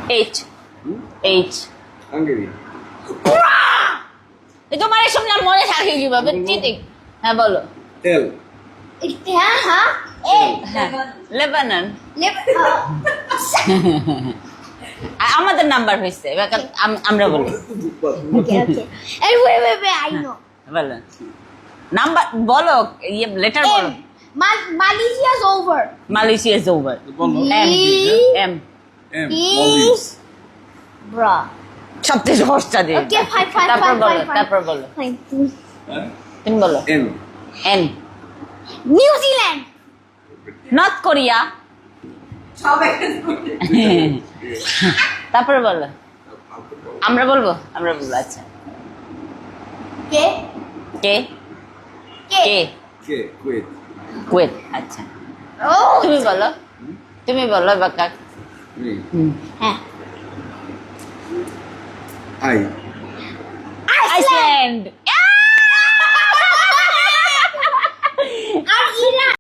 H H Hungary. তোমার এসব নাম মনে থাকে কিভাবে চিটিং হ্যাঁ বলো এল। হ্যাঁ হ্যাঁ লেবানন আমাদের নাম্বার হয়েছে এবার আমরা বলি Okay. And wait, I know. বলো নাম্বার বলো ইয়ে লেটার বলো Malaysia's over. Malaysia is over বলো। M E- M M. E- Maldives. Bruh. সবচেয়ে সহজটা দিয়ে Okay, fine. তারপর বলো তারপর বলো Fine. হ্যাঁ? তুমি বলো N. N New Zealand. North Korea তারপরে বলো আমরা বলবো আচ্ছা K. কে কে কে কুয়েত। কুয়েত আচ্ছা Oh. তুমি বলো বাকা মি। হ্যাঁ আই। আইসল্যান্ড